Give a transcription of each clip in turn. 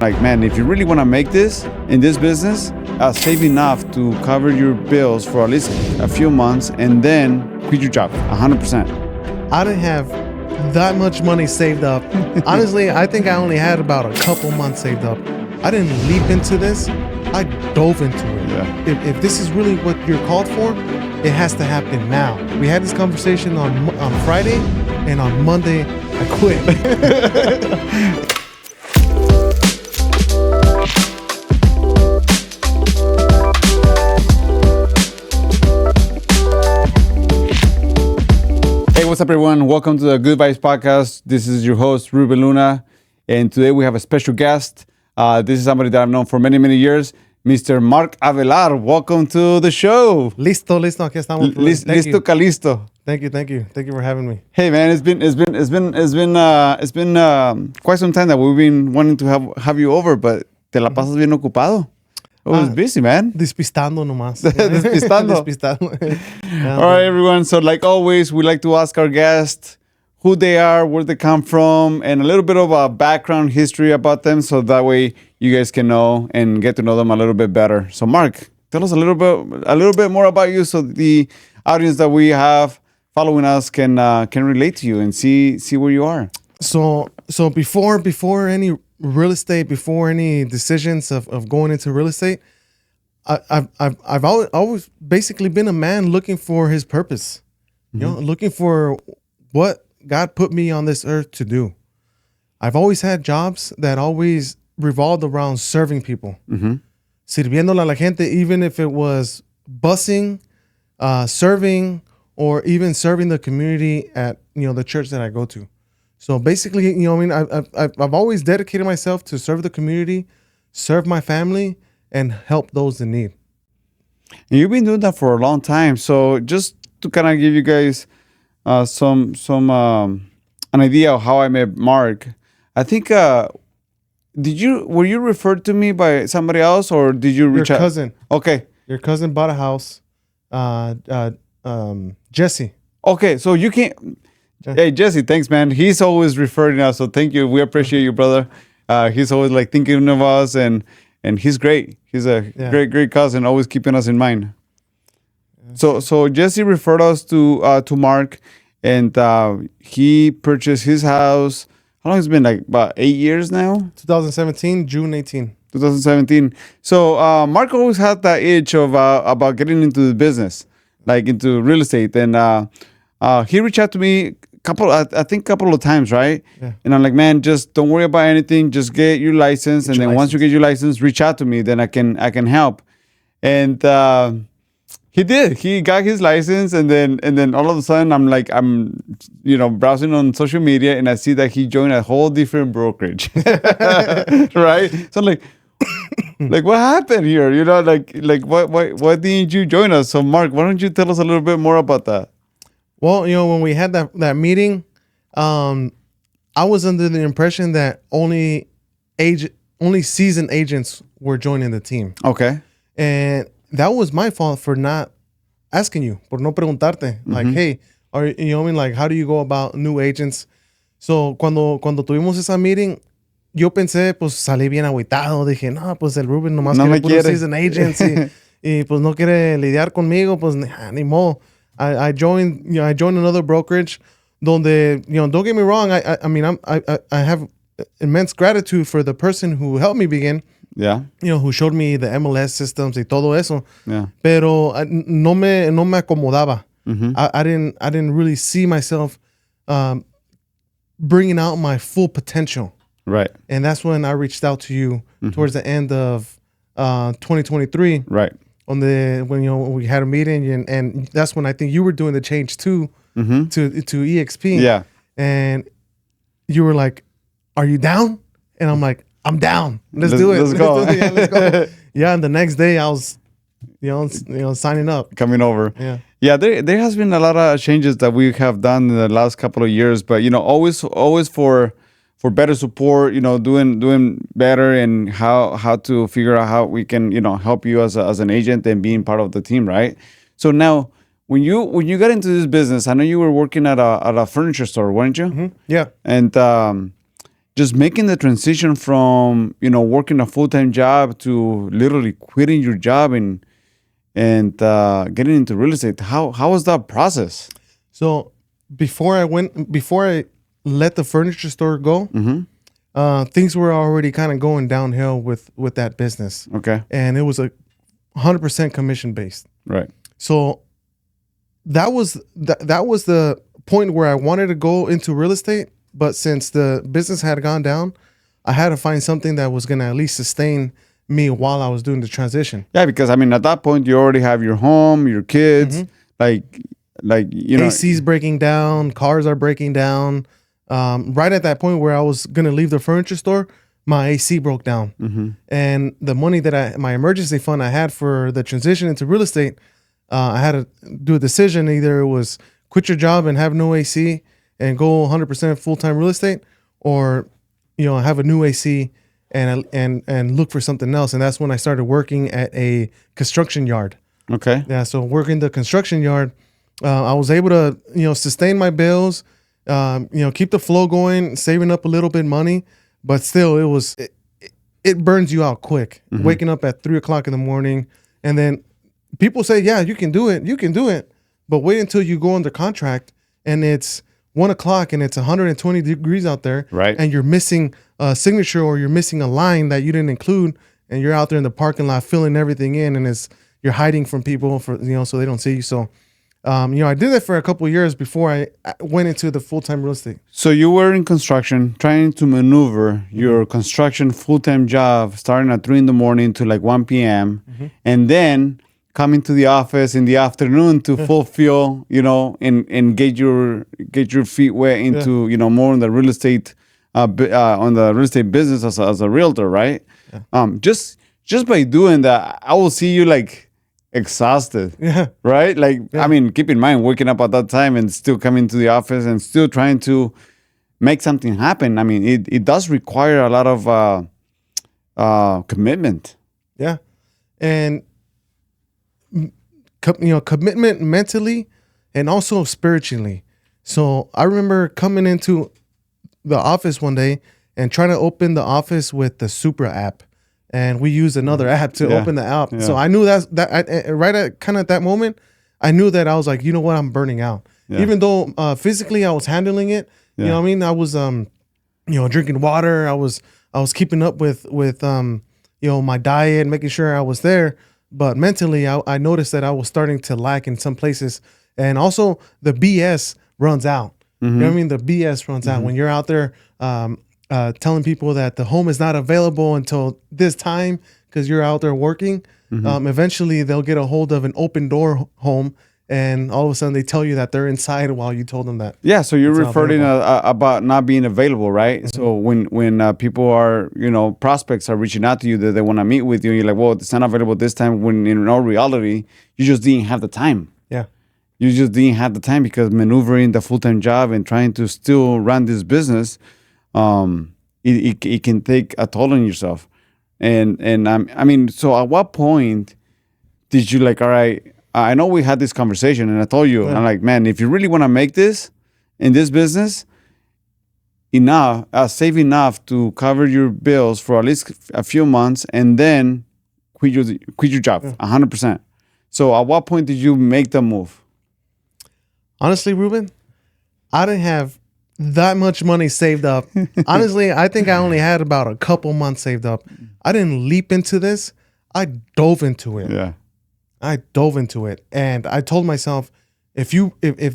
Like, man, if you really want to make this in this business, save enough to cover your bills for at least a few months and then quit your job 100%. I didn't have that much money saved up. Honestly, I think I only had about a couple months saved up. I didn't leap into this. I dove into it. Yeah. If this is really what you're called for, it has to happen now. We had this conversation on Friday, and on Monday, I quit. What's up, everyone? Welcome to the Good Vibes Podcast. This is your host, Ruben Luna, and today we have a special guest. This is somebody that I've known for many, many years, Mr. Mark Avelar. Welcome to the show. Listo. Aquí estamos. Listo, calisto. Thank you for having me. Hey, man, it's been quite some time that we've been wanting to have you over, but te la pasas bien ocupado. Oh, it's busy, man. Despistando nomás. Despistando. Yeah, all right, everyone. So like always, we like to ask our guests who they are, where they come from, and a little bit of a background history about them, so that way you guys can know and get to know them a little bit better. So Mark, tell us a little bit more about you, so the audience that we have following us can relate to you and see where you are. So before any real estate, before any decisions of going into real estate, I've always basically been a man looking for his purpose, looking for what God put me on this earth to do. I've always had jobs that always revolved around serving people, sirviéndole a la gente, even if it was busing, serving, or even serving the community at the church that I go to. So basically, I've always dedicated myself to serve the community, serve my family, and help those in need. And you've been doing that for a long time. So just to kind of give you guys an idea of how I met Mark, I think were you referred to me by somebody else, or did you reach Your out? cousin. Okay. Your cousin bought a house. Jesse. Okay, so you can't. Hey, Jesse, thanks, man. He's always referring us, so thank you. We appreciate you, brother. He's always like thinking of us, and he's great. He's a great cousin, always keeping us in mind. So Jesse referred us to Mark, and he purchased his house. How long has it been? Like about 8 years now? 2017, June 18. 2017. So Mark always had that itch of about getting into the business, like into real estate, and he reached out to me a couple of times, right? Yeah. And I'm like, man, just don't worry about anything. Just get your license, and then once you get your license, reach out to me. Then I can help. And he did. He got his license, and then all of a sudden, I'm browsing on social media, and I see that he joined a whole different brokerage, right? So I'm like. Like, what happened here? Like why didn't you join us? So Mark, why don't you tell us a little bit more about that? Well, when we had that meeting, I was under the impression that only seasoned agents were joining the team. Okay. And that was my fault for not asking you, por no preguntarte. Like, hey, like, how do you go about new agents? So cuando tuvimos esa meeting, yo pensé, pues salí bien agüitado. Dije, no, pues el Ruben nomás quiere puro seasoned agents y pues no quiere lidiar conmigo, pues ni modo. I joined another brokerage donde, don't get me wrong, I have immense gratitude for the person who helped me begin. Yeah. Who showed me the MLS systems y todo eso. Yeah. Pero no me acomodaba. I didn't really see myself bringing out my full potential. Right. And that's when I reached out to you towards the end of 2023. Right. When we had a meeting, and that's when I think you were doing the change too to EXP. Yeah. And you were like, "Are you down?" And I'm like, "I'm down. Let's do it. Let's go." Yeah, let's go. Yeah. And the next day I was, signing up. Coming over. Yeah. Yeah. There has been a lot of changes that we have done in the last couple of years, but always for better support, doing better, and how to figure out how we can, help you as an agent and being part of the team, right? So now, when you got into this business, I know you were working at a furniture store, weren't you? Mm-hmm. Yeah. And just making the transition from working a full-time job to literally quitting your job and getting into real estate. How was that process? So before I let the furniture store go, things were already kind of going downhill with that business. Okay. And it was a 100% commission based. Right. So that was the point where I wanted to go into real estate, but since the business had gone down, I had to find something that was going to at least sustain me while I was doing the transition. Yeah, because at that point you already have your home, your kids, like AC's breaking down, cars are breaking down. Right at that point where I was gonna leave the furniture store, my AC broke down, and the money that my emergency fund I had for the transition into real estate, I had to do a decision. Either it was quit your job and have no AC and go 100% full time real estate, or have a new AC and look for something else. And that's when I started working at a construction yard. Okay. Yeah, so working the construction yard, I was able to sustain my bills, keep the flow going, saving up a little bit money, but still it burns you out quick. Waking up at 3:00 in the morning, and then people say, yeah, you can do it, but wait until you go under contract and it's 1:00 and it's 120 degrees out there, right? And you're missing a signature or you're missing a line that you didn't include, and you're out there in the parking lot filling everything in, and you're hiding from people so they don't see you. So, I did that for a couple of years before I went into the full-time real estate. So you were in construction, trying to maneuver your construction full-time job, starting at 3 in the morning to like 1 p.m. And then coming to the office in the afternoon to fulfill, and get your feet wet into, more on the real estate, on the real estate business as a realtor, right? Yeah. Just by doing that, I will see you like exhausted, right? Like, I mean, keep in mind, waking up at that time and still coming to the office and still trying to make something happen. I mean, it does require a lot of commitment. Yeah. And, commitment mentally and also spiritually. So I remember coming into the office one day and trying to open the office with the Supra app. And we used another app to open the app. Yeah. So I knew right at kind of that moment, I knew that I was like, you know what, I'm burning out. Yeah. Even though physically I was handling it, you know what I mean? I was, drinking water. I was keeping up with my diet, making sure I was there. But mentally, I noticed that I was starting to lack in some places. And also the BS runs out. You know what I mean? The BS runs out when you're out there, telling people that the home is not available until this time because you're out there working. Eventually, they'll get a hold of an open door home, and all of a sudden they tell you that they're inside while you told them that. Yeah, so you're referring about not being available, right? So when people are, prospects are reaching out to you that they want to meet with you, you're like, well, it's not available this time, when in all reality, you just didn't have the time. Yeah. You just didn't have the time because maneuvering the full-time job and trying to still run this business, it can take a toll on yourself. And I mean, so at what point did you like, all right, I know we had this conversation and I told you, I'm like, man, if you really want to make this in this business, save enough to cover your bills for at least a few months and then quit your job 100%. So at what point did you make the move? Honestly, Ruben, I didn't have that much money saved up. Honestly, I think I only had about a couple months saved up. I didn't leap into this. I dove into it. Yeah. I dove into it. And I told myself, if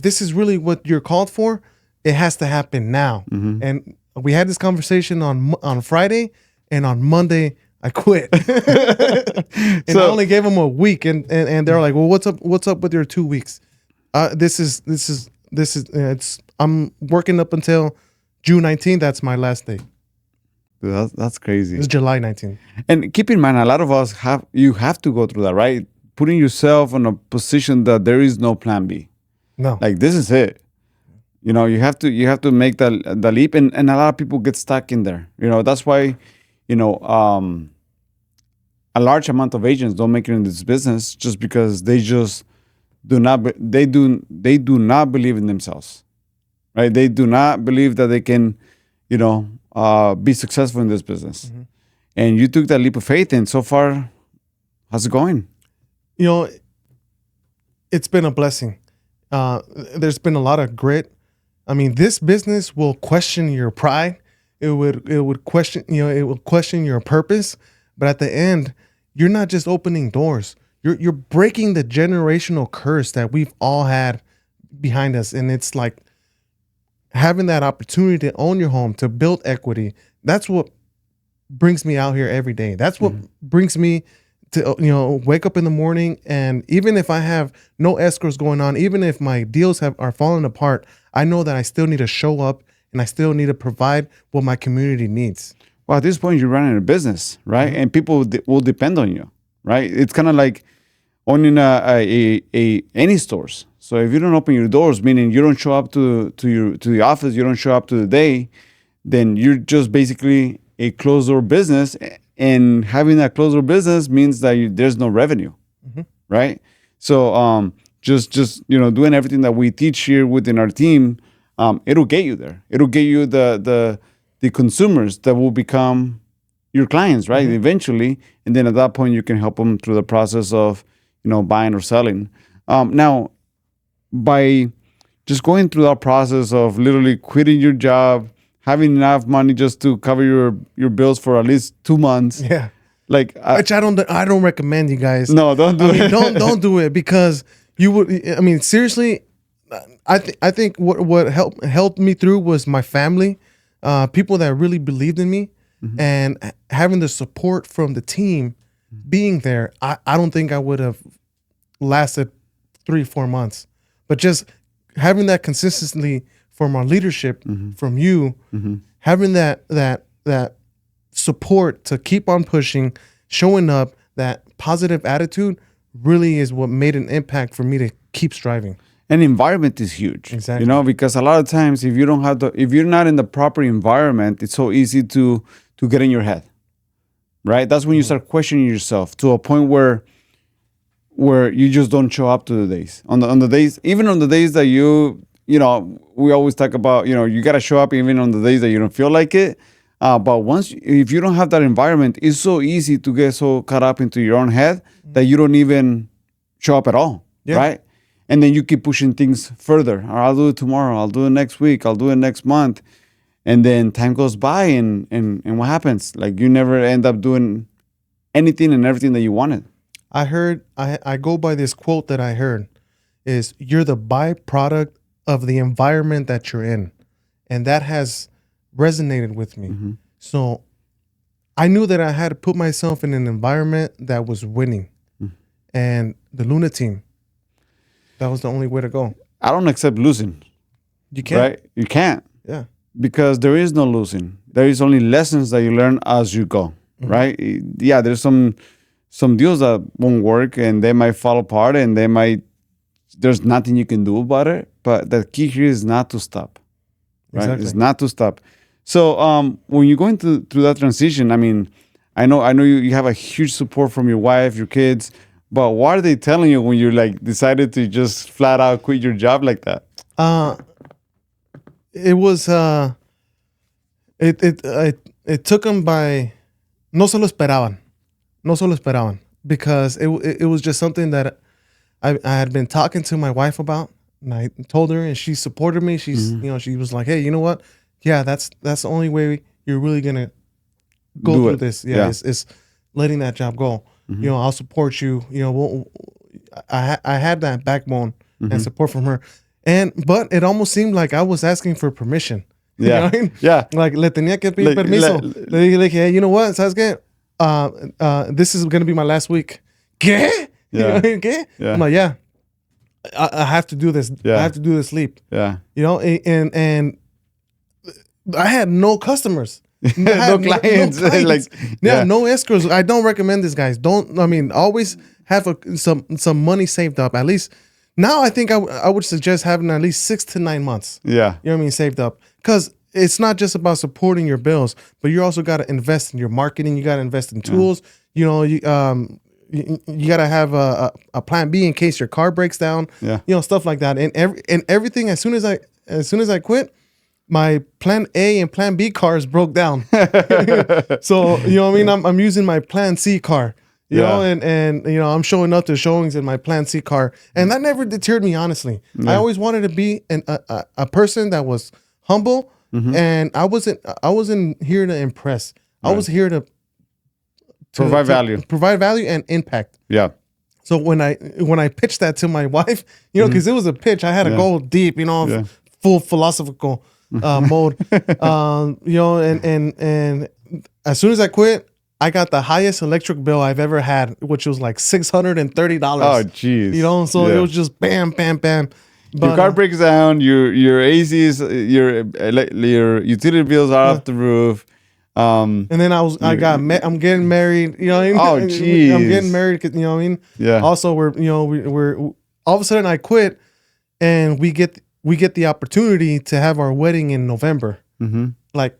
this is really what you're called for, it has to happen now. And we had this conversation on Friday, and on Monday I quit. And I only gave them a week, and they're like, well, what's up with your 2 weeks? I'm working up until June 19th. That's my last day. Dude, that's crazy. It's July 19th. And keep in mind, a lot of us have to go through that, right? Putting yourself in a position that there is no plan B. No. Like, this is it. You have to make the leap, and a lot of people get stuck in there. That's why, a large amount of agents don't make it in this business just because they just do not believe in themselves, right? They do not believe that they can, be successful in this business. And you took that leap of faith, and so far, how's it going? You know, it's been a blessing. There's been a lot of grit. I mean, this business will question your pride. It would question, it will question your purpose. But at the end, you're not just opening doors. You're breaking the generational curse that we've all had behind us. And it's like having that opportunity to own your home, to build equity. That's what brings me out here every day. That's what brings me to wake up in the morning, and even if I have no escrows going on, even if my deals are falling apart, I know that I still need to show up and I still need to provide what my community needs. Well, at this point, you're running a business, right? And people will depend on you, right? It's kind of like owning any stores. So if you don't open your doors, meaning you don't show up to the office, you don't show up to the day, then you're just basically a closed door business. And having that closed door business means that there's no revenue, right? So just doing everything that we teach here within our team, it'll get you there. It'll get you the consumers that will become your clients, right? Eventually, and then at that point you can help them through the process of buying or selling. Now, by just going through that process of literally quitting your job, having enough money just to cover your bills for at least 2 months. Yeah. Like which I don't recommend, you guys. No, don't do it. Don't do it, because you would. I mean, seriously, I think what helped me through was my family, people that really believed in me, and having the support from the team, being there. I don't think I would have lasted 3-4 months, but just having that consistently from our leadership, from you, having that support to keep on pushing, showing up, that positive attitude really is what made an impact for me to keep striving. And environment is huge, Exactly. because a lot of times if you're not in the proper environment, it's so easy to get in your head, right? That's when you start questioning yourself to a point where you just don't show up to the days. On the days, even on the days that we always talk about, you got to show up even on the days that you don't feel like it. But if you don't have that environment, it's so easy to get so caught up into your own head that you don't even show up at all, right? And then you keep pushing things further. Or I'll do it tomorrow. I'll do it next week. I'll do it next month. And then time goes by, and what happens? Like, you never end up doing anything and everything that you wanted. I go by this quote that I heard is, you're the byproduct of the environment that you're in. And that has resonated with me. So I knew that I had to put myself in an environment that was winning. And the Luna team, that was the only way to go. I don't accept losing. You can't. Right? You can't. Yeah. Because there is no losing. There is only lessons that you learn as you go, right? Yeah, there's some deals that won't work, and they might fall apart, and there's nothing you can do about it. But the key here is not to stop, right? Exactly. It's not to stop. So when you're going through that transition, I mean, I know you have a huge support from your wife, your kids, but what are they telling you when you decided to just flat out quit your job like that? It was it took them by no se lo esperaban, because it was just something that I had been talking to my wife about, and I told her, and she supported me. She's she was like, hey, you know what? Yeah, that's the only way you're really gonna go through this. Yeah, is letting that job go. I'll support you. I had that backbone and support from her. But it almost seemed like I was asking for permission. Yeah. You know what I mean? Yeah. Like, le tenía que pedir permiso. Le dije, hey, you know what? ¿Sabes qué? This is going to be my last week. ¿Qué? Yeah. You know what I mean? ¿Qué? Yeah. I'm like, yeah. I have to do this. Yeah. I have to do this leap. Yeah. And I had no customers. No clients. No escrows. I don't recommend this, guys. Always have some money saved up. At least now, I think I would suggest having at least 6 to 9 months. Yeah. You know what I mean? Saved up. Because it's not just about supporting your bills, but you also got to invest in your marketing. You got to invest in tools. You got to have a plan B in case your car breaks down. Yeah. Stuff like that. And everything. As soon as I quit, my plan A and plan B cars broke down. So, you know what I mean? I'm using my plan C car, you know, and, you know, I'm showing up to showings in my plan C car. And that never deterred me, honestly. I always wanted to be a person that was humble, and I wasn't here to impress. I was here to provide value and impact. Yeah. So when I pitched that to my wife, you know, because it was a pitch, I had to go deep, you know, full philosophical mode. You know, and as soon as I quit, I got the highest electric bill I've ever had, which was like $630. Oh, jeez. You know, so it was just bam, bam, bam. But, your car breaks down. Your ACs, your utility bills are off the roof. And then I'm getting married. You know what I mean? Oh, jeez. I'm getting married. You know what I mean? Yeah. Also, we're all of a sudden I quit, and we get the opportunity to have our wedding in November, like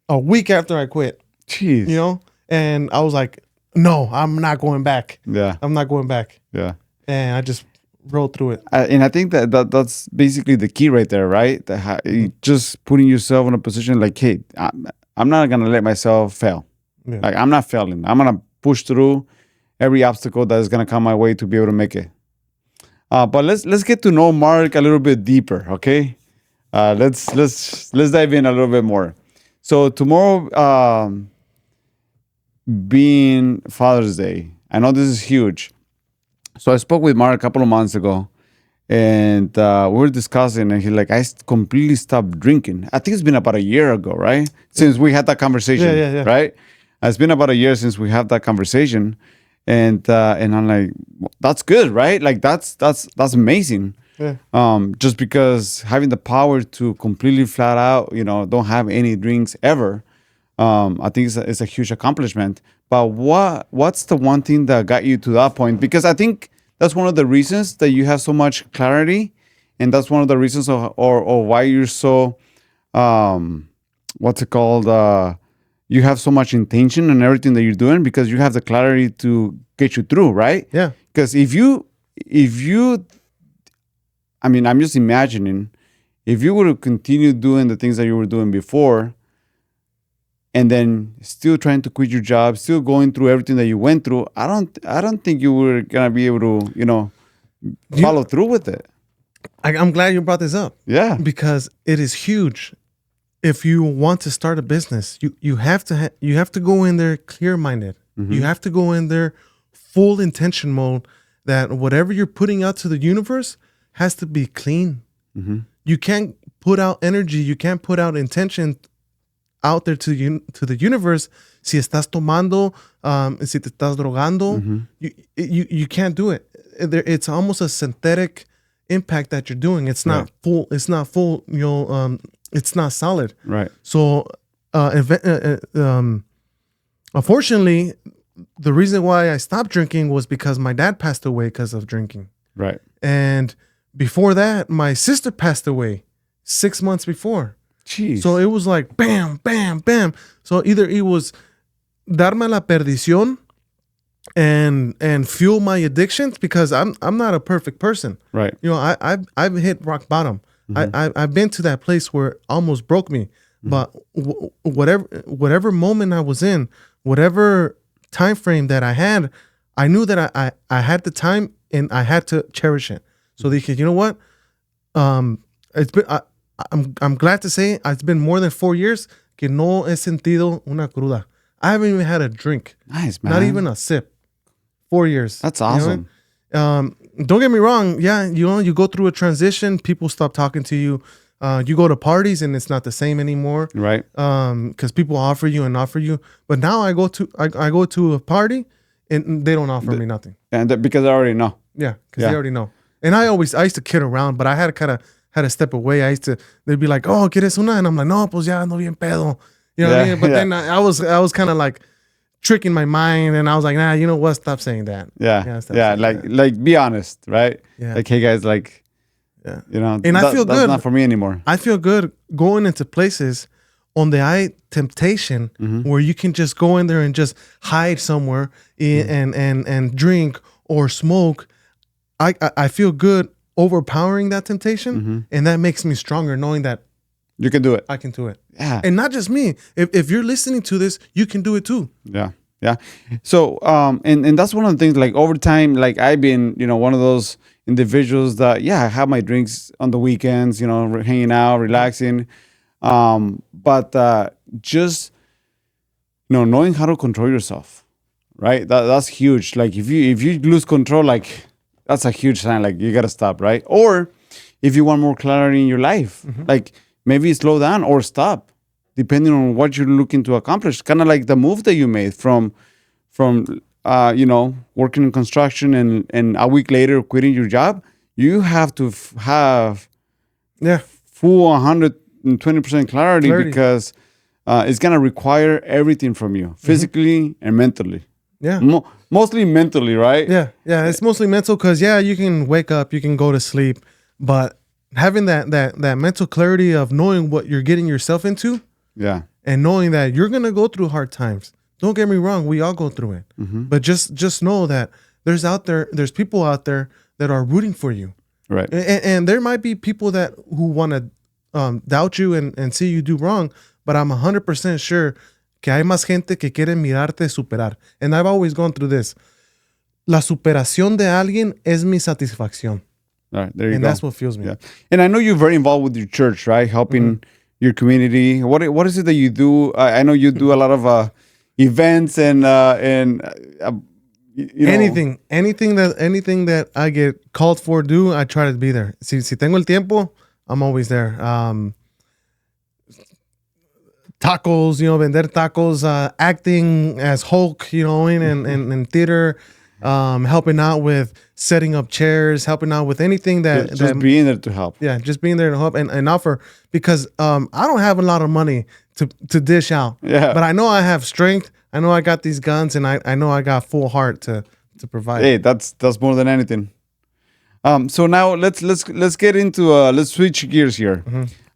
a week after I quit. Jeez. You know, and I was like, no, I'm not going back. Yeah. I'm not going back. Yeah. And I just rolled through it. And I think that's basically the key right there, right? Just putting yourself in a position like, hey, I'm not gonna let myself fail. Yeah. Like, I'm not failing. I'm gonna push through every obstacle that is gonna come my way to be able to make it. But let's get to know Mark a little bit deeper, okay? Let's dive in a little bit more. So tomorrow, being Father's Day, I know this is huge. So I spoke with Mark a couple of months ago, and we were discussing, and he's like, I completely stopped drinking. I think it's been about a year ago, right? Since we had that conversation, right? It's been about a year since we had that conversation. And I'm like, well, that's good, right? Like that's amazing. Yeah. Just because having the power to completely flat out, you know, don't have any drinks ever, I think it's a huge accomplishment. But what's the one thing that got you to that point? Because I think that's one of the reasons that you have so much clarity, and that's one of the reasons or why you're so what's it called? You have so much intention in everything that you're doing because you have the clarity to get you through, right? Yeah. Because if you, I mean, I'm just imagining, if you were to continue doing the things that you were doing before, and then still trying to quit your job, still going through everything that you went through, I don't think you were gonna be able to, you know, follow through with it. I'm glad you brought this up. Yeah. Because it is huge. If you want to start a business, you have to go in there clear-minded. You have to go in there full intention mode that whatever you're putting out to the universe has to be clean. You can't put out energy. You can't put out intention out there to the universe. Si estás tomando, si te estás drogando, you can't do it. It's almost a synthetic impact that you're doing. It's not full. It's not full. You know. It's not solid. Right. So, unfortunately, the reason why I stopped drinking was because my dad passed away because of drinking. Right. And before that, my sister passed away 6 months before. Jeez. So it was like bam, bam, bam. So either it was darme la perdición and fuel my addictions, because I'm not a perfect person. Right. You know, I've hit rock bottom. I've been to that place where it almost broke me. But whatever moment I was in, whatever time frame that I had, I knew that I had the time and I had to cherish it. So they said, you know what? It's been I'm glad to say it's been more than 4 years que no he sentido una cruda. I haven't even had a drink. Nice, man. Not even a sip. 4 years. That's awesome. You know? Don't get me wrong. Yeah, you know, you go through a transition. People stop talking to you. You go to parties and it's not the same anymore. Right. Because people offer you. But now I go to a party and they don't offer me nothing. And because I already know. Yeah, because they already know. And I used to kid around, but I had to step away. They'd be like, oh, ¿quieres una? And I'm like, no, pues ya ando bien pedo. You know what I mean? But then I was kind of like tricking my mind, and I was like, nah, you know what? Stop saying that. Yeah. Like be honest, right? Yeah. Like, hey guys, like, you know, and I feel good. That's not for me anymore. I feel good going into places on the temptation where you can just go in there and just hide somewhere and drink or smoke. I feel good overpowering that temptation, and that makes me stronger knowing that You can do it. I can do it. Yeah. And not just me. If you're listening to this, you can do it too. Yeah. Yeah. So, and that's one of the things, like over time, like I've been, one of those individuals that, I have my drinks on the weekends, hanging out, relaxing. But just, knowing how to control yourself, right? That's huge. Like if you lose control, like that's a huge sign, like you got to stop, right? Or if you want more clarity in your life, like maybe slow down or stop, depending on what you're looking to accomplish. Kind of like the move that you made from working in construction and a week later quitting your job. You have to have full 120% clarity because it's gonna require everything from you, physically and mentally. Yeah. Mostly mentally, right? Yeah. It's mostly mental because you can wake up, you can go to sleep, but having that mental clarity of knowing what you're getting yourself into. Yeah. And knowing that you're gonna go through hard times. Don't get me wrong, we all go through it. But just know that there's people out there that are rooting for you. Right. And there might be people who want to doubt you and see you do wrong, but I'm 100% sure que hay más gente que quiere mirarte superar. And I've always gone through this. La superación de alguien es mi satisfacción. All right, there you go. And that's what fuels me. Yeah. And I know you're very involved with your church, right? Helping your community. What is it that you do? I know you do a lot of events and anything that I get called for to do, I try to be there. Si tengo el tiempo, I'm always there. Tacos, vender tacos, acting as Hulk, in theater, helping out with setting up chairs, helping out with anything that just being there to help. Yeah, just being there to help and offer, because I don't have a lot of money to dish out. Yeah. But I know I have strength. I know I got these guns, and I know I got full heart to provide. Hey, that's more than anything. So now let's get into let's switch gears here.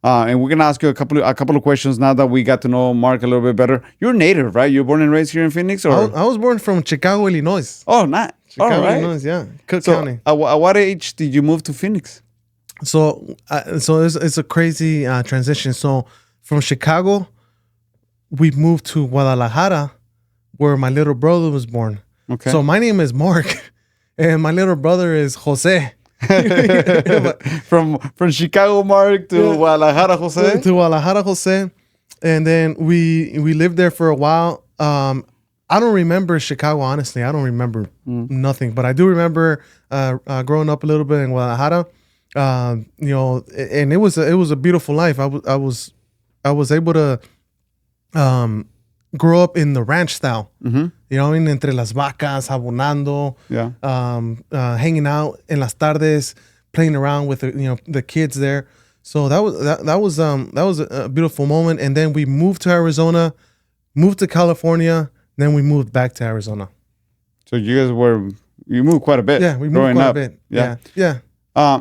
And we're gonna ask you a couple of questions now that we got to know Mark a little bit better. You're native, right? You're born and raised here in Phoenix, or I was born from Chicago, Illinois. Oh, not Chicago, all right. Illinois, yeah, Cook So, County. at what age did you move to Phoenix? So it's a crazy transition. So from Chicago, we moved to Guadalajara, where my little brother was born. Okay. So my name is Mark, and my little brother is Jose. From Chicago, Mark, to Guadalajara, Jose. To Guadalajara, Jose, and then we lived there for a while. I don't remember Chicago, honestly. I don't remember nothing, but I do remember growing up a little bit in Guadalajara. And it was a beautiful life. I was able to grow up in the ranch style. Entre las vacas, abonando, hanging out in las tardes, playing around with the kids there. So that was a beautiful moment. And then we moved to Arizona, moved to California, then we moved back to Arizona. So you moved quite a bit. Yeah, we moved quite a bit. Yeah.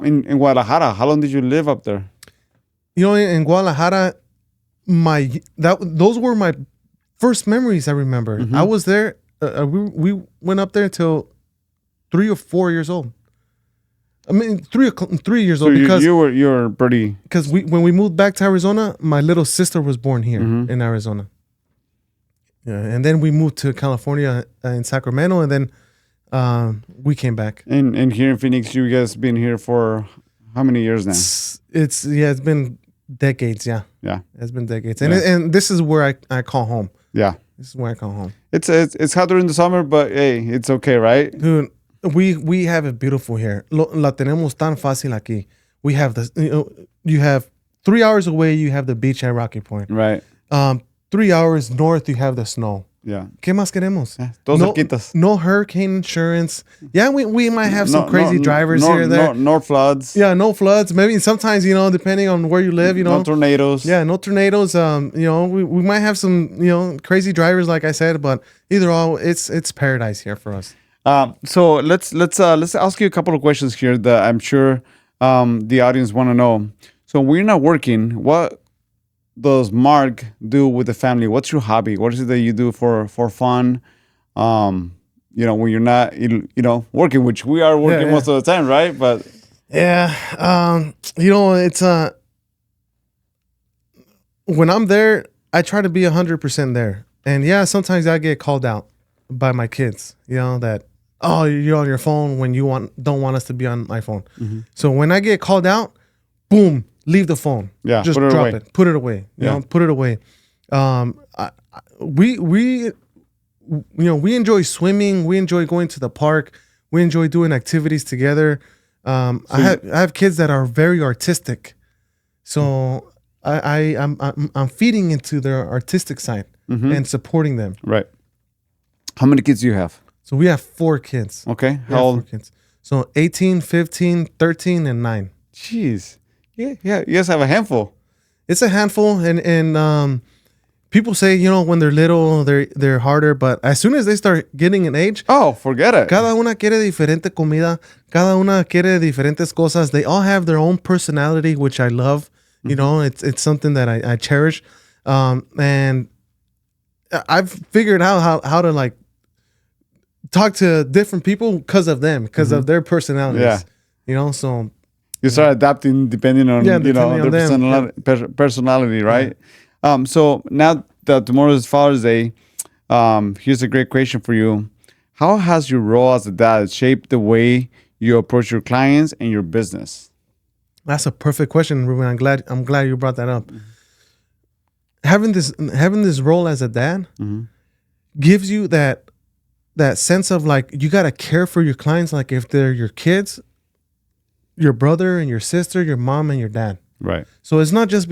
In Guadalajara, how long did you live up there? In Guadalajara, those were my first memories. I remember. I was there. We went up there until 3 or 4 years old. I mean, 3 years old, because you were pretty. Because when we moved back to Arizona, my little sister was born here in Arizona. Yeah, and then we moved to California in Sacramento, and then we came back. And here in Phoenix, you guys been here for how many years now? It's been decades. Yeah, it's been decades, and this is where I call home. Yeah, this is where I call home. It's hot during the summer, but hey, it's okay, right? Dude, we have it beautiful here. La tenemos tan fácil aquí. We have you have 3 hours away, you have the beach at Rocky Point. Right. 3 hours north, you have the snow. Yeah. ¿Qué más queremos? Dos cerquitas. No hurricane insurance. Yeah, we might have some crazy drivers here and there. No floods. Yeah, no floods. Maybe sometimes, depending on where you live, No tornadoes. Yeah, no tornadoes. We might have some, crazy drivers, like I said, but either all, it's paradise here for us. So let's ask you a couple of questions here that I'm sure the audience want to know. So when you're not working, what does Mark do with the family? What's your hobby? What is it that you do for fun? When you're not, working, which we are working most of the time, right? But it's when I'm there, I try to be 100% there. And yeah, sometimes I get called out by my kids, that, oh, you're on your phone when you don't want us to be on my phone. So when I get called out, boom, leave the phone. Yeah, Just put it drop away. it. Put it away. Put it away. We we enjoy swimming. We enjoy going to the park. We enjoy doing activities together. I have kids that are very artistic, so I'm feeding into their artistic side and supporting them. Right. How many kids do you have? So we have 4 kids. Okay. We have How 4 old? kids. So 18, 15, 13, and 9. Jeez. Yeah. You guys have a handful. It's a handful, and people say, when they're little, they're harder, but as soon as they start getting an age, Oh, forget it. cada una quiere diferente comida, cada una quiere diferentes cosas. They all have their own personality, which I love. It's something that I cherish, and I've figured out how to like talk to different people because of them, because of their personalities. Yeah. So You start adapting depending on depending on their them. personality, right? So now that tomorrow is Father's Day, here's a great question for you. How has your role as a dad shaped the way you approach your clients and your business? That's a perfect question, Ruben. I'm glad you brought that up. Having this role as a dad gives you that sense of like you gotta care for your clients, like if they're your kids, your brother and your sister, your mom and your dad. Right. So it's not just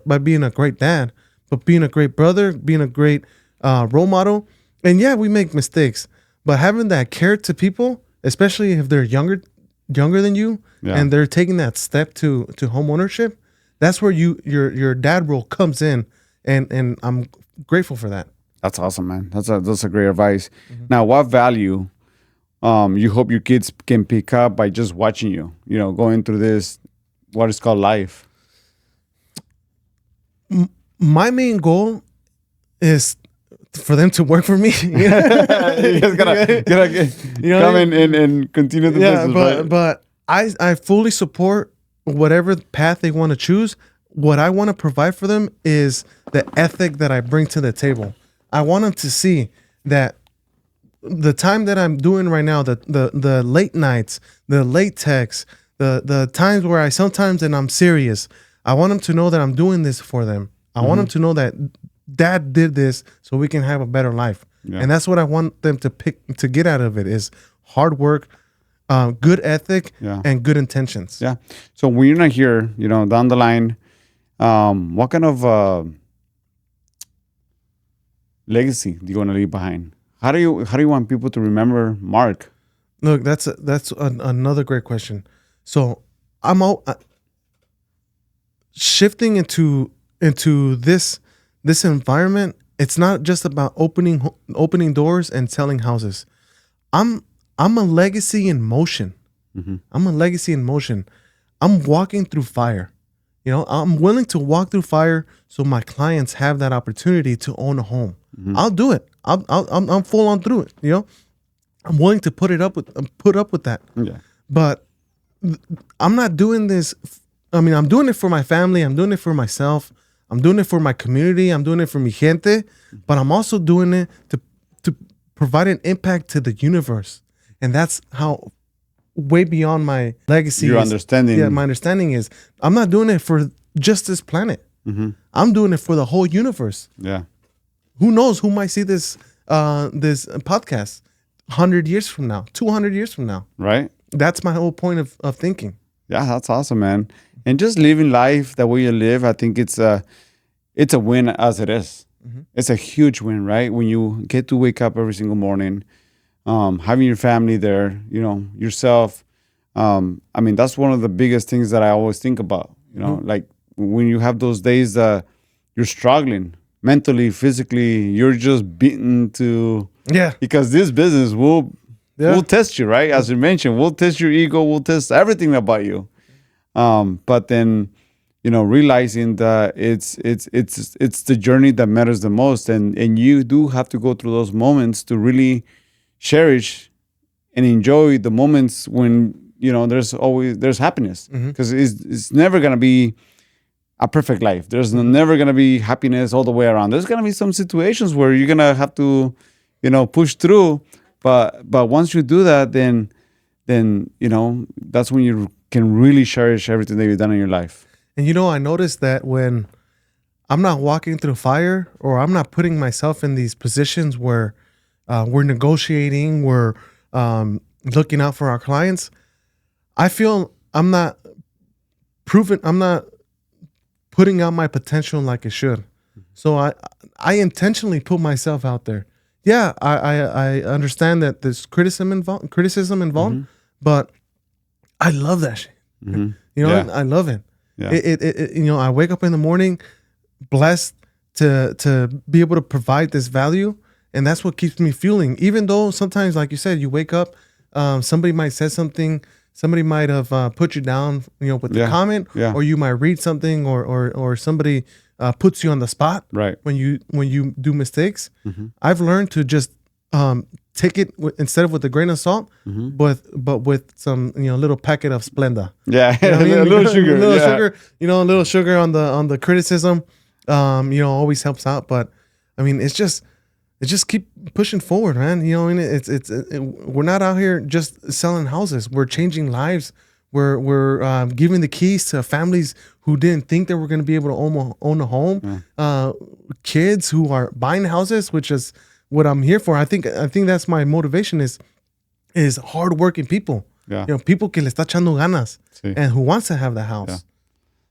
by being a great dad, but being a great brother, being a great role model. And yeah, we make mistakes, but having that care to people, especially if they're younger than you, and they're taking that step to home ownership, that's where your dad role comes in, and I'm grateful for that. That's awesome, man. That's a great advice. Now, what value you hope your kids can pick up by just watching you, going through this, what is called life? My main goal is for them to work for me. You just gotta come in and continue the business, right? But I fully support whatever path they want to choose. What I want to provide for them is the ethic that I bring to the table. I want them to see that the time that I'm doing right now, the late nights, the late texts, the times where I'm serious, I want them to know that I'm doing this for them. I want them to know that dad did this so we can have a better life. Yeah. And that's what I want them to get out of it is hard work, good ethic, and good intentions. Yeah. So when you're not here, down the line, what kind of legacy do you want to leave behind? How do you want people to remember Mark? Look, that's another great question. So I'm shifting into this environment. It's not just about opening doors and selling houses. I'm a legacy in motion. I'm a legacy in motion. I'm walking through fire. I'm willing to walk through fire so my clients have that opportunity to own a home. I'll do it. I'm full on through it. I'm willing to put up with that. Yeah. But I'm not doing this. I mean, I'm doing it for my family. I'm doing it for myself. I'm doing it for my community. I'm doing it for mi gente. But I'm also doing it to provide an impact to the universe. And that's how way beyond my legacy. Your understanding. Yeah, my understanding is I'm not doing it for just this planet. I'm doing it for the whole universe. Yeah. Who knows who might see this podcast 100 years from now, 200 years from now. Right. That's my whole point of thinking. Yeah, that's awesome, man. And just living life the way you live, I think it's a win as it is. It's a huge win, right? When you get to wake up every single morning, having your family there, yourself. I mean, that's one of the biggest things that I always think about. Like when you have those days that you're struggling mentally, physically, you're just beaten to. Yeah. Because this business will test you, right? As you mentioned, we'll test your ego, we'll test everything about you. But then, realizing that it's the journey that matters the most, and you do have to go through those moments to really cherish and enjoy the moments when there's happiness, because it's never gonna be a perfect life. There's never gonna be happiness all the way around. There's gonna be some situations where you're gonna have to, push through. But once you do that, then that's when you can really cherish everything that you've done in your life. And I noticed that when I'm not walking through fire, or I'm not putting myself in these positions where we're negotiating, we're looking out for our clients, I feel I'm not putting out my potential like it should. So I intentionally put myself out there. Yeah, I understand that there's criticism involved, but I love that shit. I love it. Yeah. I wake up in the morning blessed to be able to provide this value, and that's what keeps me fueling. Even though sometimes, like you said, you wake up, somebody might say something, somebody might have put you down, with the comment, or you might read something, or somebody puts you on the spot, right, when you do mistakes. I've learned to just take it instead of with a grain of salt, but with some little packet of Splenda. Yeah, a little sugar, sugar. A little sugar on the criticism. Always helps out. But I mean, it's just keep pushing forward, man. We're not out here just selling houses. We're changing lives. We're giving the keys to families who didn't think they were going to be able to own a home. Kids who are buying houses, which is what I'm here for. I think that's my motivation is hardworking people. Yeah. People que le está echando ganas, sí, and who wants to have the house.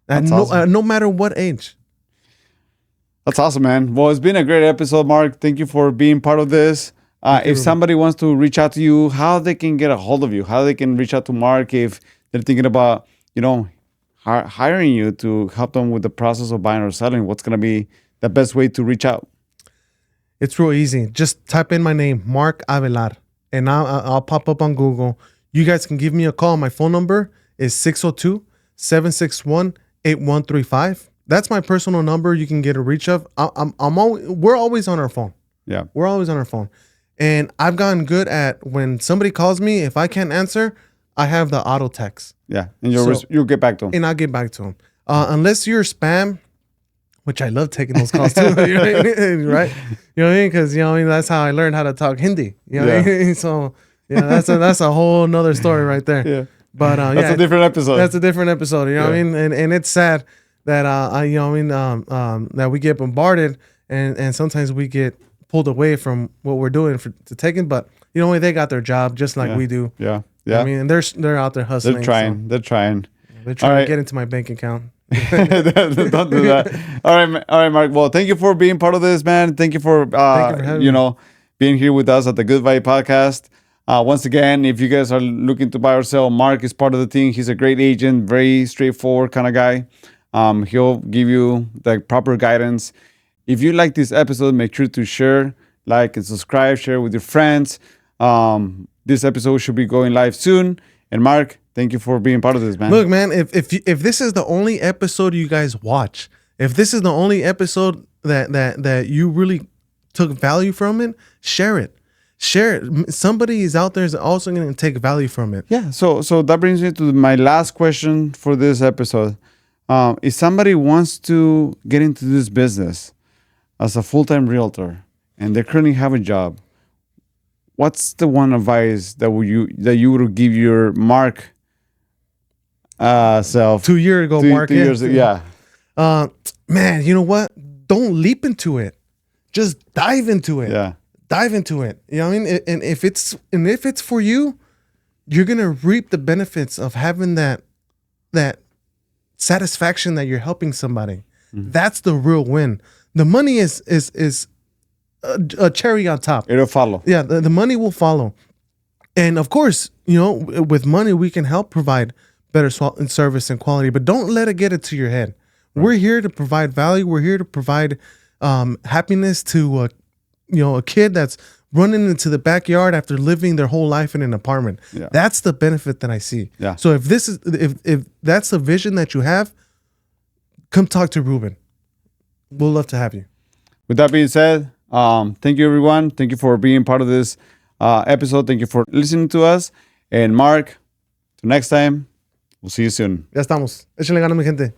Yeah. And awesome. No matter what age. That's awesome, man. Well, it's been a great episode, Mark. Thank you for being part of this. If somebody wants to reach out to you, how they can get a hold of you, how they can reach out to Mark if they're thinking about, hiring you to help them with the process of buying or selling, what's going to be the best way to reach out? It's real easy. Just type in my name, Mark Avelar, and I'll pop up on Google. You guys can give me a call. My phone number is 602-761-8135. That's my personal number. You can get a reach of. We're always on our phone. Yeah. We're always on our phone. And I've gotten good at when somebody calls me, if I can't answer, I have the auto text. Yeah. And you'll get back to them. And I'll get back to them. Unless you're spam, which I love taking those calls too, right? You know what I mean? Because that's how I learned how to talk Hindi. You know what I mean? So that's a whole nother story right there. Yeah. But that's a different episode. That's a different episode. You know what I mean? And it's sad that that we get bombarded and sometimes we get pulled away from what we're doing to taking. But they got their job just like we do. Yeah. Yeah. I mean, and they're out there hustling. They're trying. They're trying to get into my bank account. Don't do that. All right, Mark. Well, thank you for being part of this, man. Thank you for being here with us at the Good Vibe Podcast. Once again, if you guys are looking to buy or sell, Mark is part of the team. He's a great agent, very straightforward kind of guy. He'll give you the proper guidance. If you like this episode, make sure to share, like, and subscribe. Share with your friends. This episode should be going live soon. And Mark, thank you for being part of this, man. Look, man, if this is the only episode you guys watch, if this is the only episode that you really took value from it, share it. Share it. Somebody is out there is also going to take value from it. Yeah. So that brings me to my last question for this episode. If somebody wants to get into this business as a full-time realtor and they currently have a job, what's the one advice that you would give your Mark self 2 years ago, Mark? 2 years ago, yeah. Man, you know what? Don't leap into it. Just dive into it. Yeah. Dive into it. You know what I mean? And if it's for you, you're gonna reap the benefits of having that satisfaction that you're helping somebody. Mm-hmm. That's the real win. The money is a cherry on top. It'll follow. Yeah, the money will follow. And of course, with money, we can help provide better service and quality, but don't let it get it to your head. Right. We're here to provide value. We're here to provide happiness to a kid that's running into the backyard after living their whole life in an apartment. Yeah. That's the benefit that I see. Yeah. So if that's the vision that you have, come talk to Ruben. We'll love to have you. With that being said, thank you, everyone. Thank you for being part of this episode. Thank you for listening to us. And Mark, till next time, we'll see you soon. Ya estamos. Échenle ganas, mi gente.